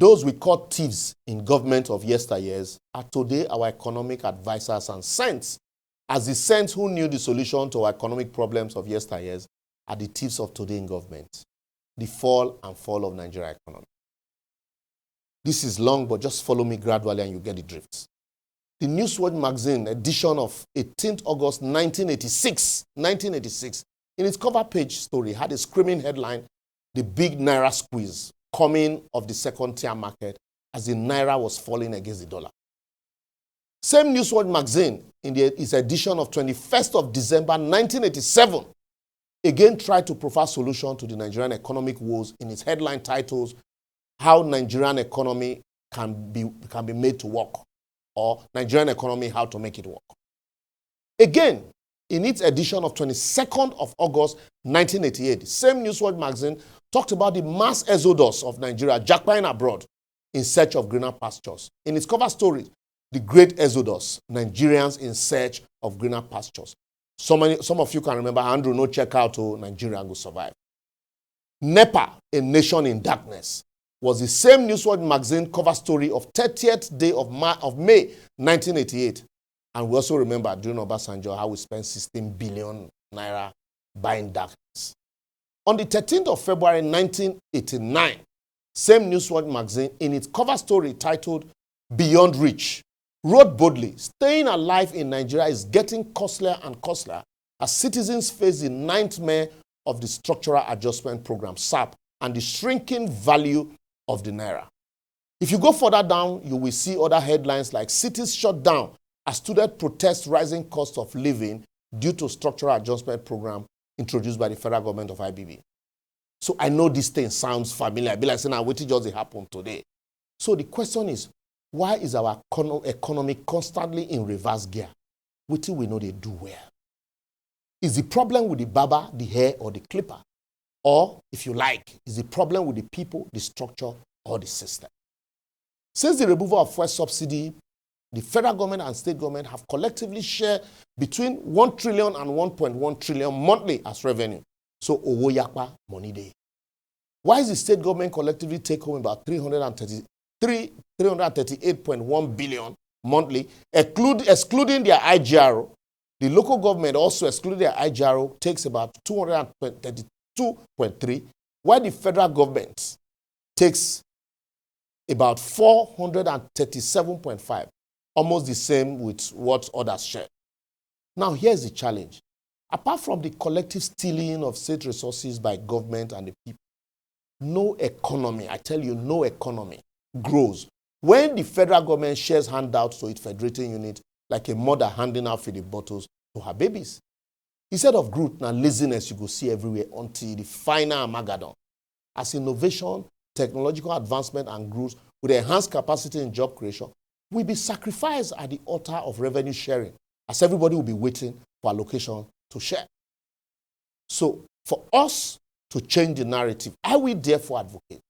Those we called thieves in government of yesteryears are today our economic advisors and saints. As the saints who knew the solution to our economic problems of yesteryears are the thieves of today in government. The fall and fall of Nigeria economy. This is long, but just follow me gradually and you get the drift. The Newsworld magazine edition of 18th August 1986, in its cover page story had a screaming headline, "The Big Naira Squeeze Coming of the Second Tier Market," as the Naira was falling against the dollar. Same Newsworld magazine in its edition of 21st of December 1987 again tried to provide solution to the Nigerian economic woes in its headline titles, "How Nigerian Economy can be made to work," or "Nigerian Economy, How to Make It Work." Again, in its edition of 22nd of August 1988, same Newsworld magazine talked about the mass exodus of Nigeria jackpine abroad in search of greener pastures. In its cover story, "The Great Exodus, Nigerians in Search of Greener Pastures." Some of you can remember Andrew No Check Out to Nigeria Will Survive. NEPA, A Nation in Darkness, was the same Newsworld magazine cover story of 30th day of May 1988. And we also remember during Obasanjo how we spent 16 billion naira buying darkness. On the 13th of February 1989, same Newsworld magazine in its cover story titled "Beyond Reach" wrote boldly, "Staying alive in Nigeria is getting costlier and costlier as citizens face the nightmare of the Structural Adjustment Program, SAP, and the shrinking value of the Naira." If you go further down, you will see other headlines like "Cities shut down as students protest rising cost of living due to Structural Adjustment Program introduced by the federal government of IBB." So I know this thing sounds familiar. Be like saying, "Now, what just happened today?" So the question is, why is our economy constantly in reverse gear? What do we know they do well? Is the problem with the barber, the hair, or the clipper? Or, if you like, is the problem with the people, the structure, or the system? Since the removal of fuel subsidy, the federal government and state government have collectively shared between 1 trillion and 1.1 trillion monthly as revenue. So, owo yakpa, money day. Why is the state government collectively take home about 338.1 billion monthly, excluding their IGRO? The local government also, excluding their IGRO, takes about 232.3, while the federal government takes about 437.5, almost the same with what others share. Now, here's the challenge. Apart from the collective stealing of state resources by government and the people, no economy, I tell you, no economy grows when the federal government shares handouts to its federating unit like a mother handing out feeding bottles to her babies. Instead of growth, now laziness you go see everywhere until the final Armageddon. As innovation, technological advancement, and growth with enhanced capacity in job creation will be sacrificed at the altar of revenue sharing, as everybody will be waiting for allocation to share. So, for us to change the narrative, I will therefore advocate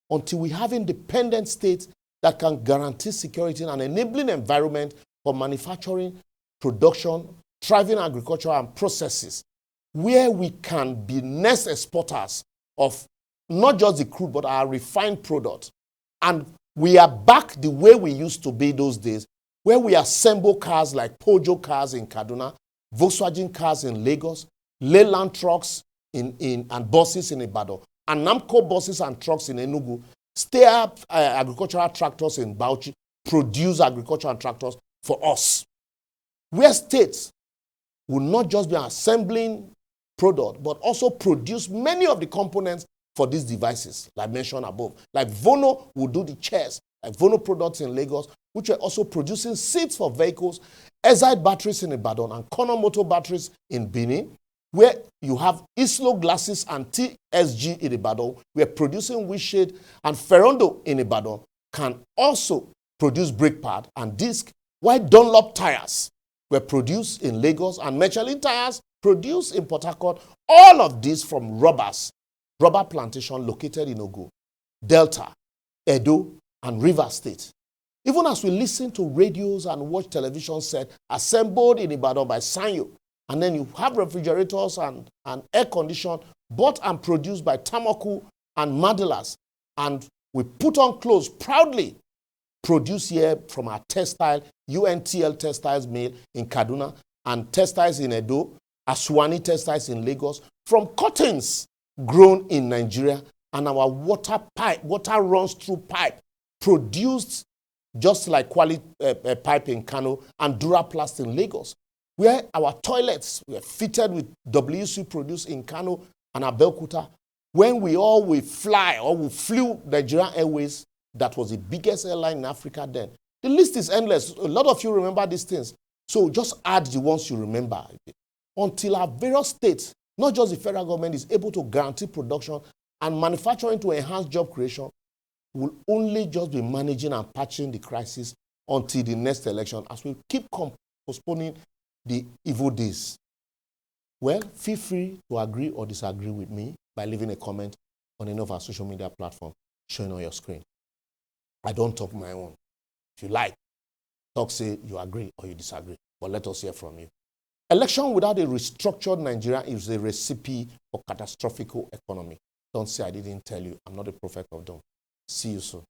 until we have independent states that can guarantee security and enabling environment for manufacturing, production, thriving agriculture and processes, where we can be next exporters of not just the crude, but our refined product. And we are back the way we used to be those days, where we assemble cars like Peugeot cars in Kaduna, Volkswagen cars in Lagos, Leyland trucks and buses in Ibadan, and Namco buses and trucks in Enugu, stay-up agricultural tractors in Bauchi, produce agricultural tractors for us. Where states will not just be assembling product, but also produce many of the components for these devices, like mentioned above. Like Vono will do the chairs, like Vono products in Lagos, which are also producing seats for vehicles, Ezide batteries in Ibadan, and Konomoto batteries in Benin, where you have Islo glasses and TSG in Ibadan. We are producing Wishade, and Ferrondo in Ibadan can also produce brake pad and disc, while Dunlop tires were produced in Lagos and Michelin tires produced in Port Harcourt. All of this from rubber plantation located in Ogun, Delta, Edo, and Rivers State. Even as we listen to radios and watch television set assembled in Ibadan by Sanyo, and then you have refrigerators and air condition bought and produced by Tamaku and Madalas, and We put on clothes proudly, produced here from our textile, UNTL Textiles Mill in Kaduna, and textiles in Edo, Aswani Textiles in Lagos, from cottons grown in Nigeria, and our water runs through pipe, produced just like Quality Pipe in Kano and Duraplast in Lagos, where our toilets were fitted with WC produced in Kano and Abeokuta. When we fly or we flew Nigerian Airways, that was the biggest airline in Africa then. The list is endless. A lot of you remember these things. So just add the ones you remember. Until our various states, not just the federal government, is able to guarantee production and manufacturing to enhance job creation, we'll only just be managing and patching the crisis until the next election as we keep postponing the evil days. Well, feel free to agree or disagree with me by leaving a comment on any of our social media platforms showing on your screen. I don't talk my own. If you like, talk, say you agree or you disagree, but let us hear from you. Election without a restructured Nigeria is a recipe for catastrophic economy. Don't say I didn't tell you. I'm not a prophet of doom. See you soon.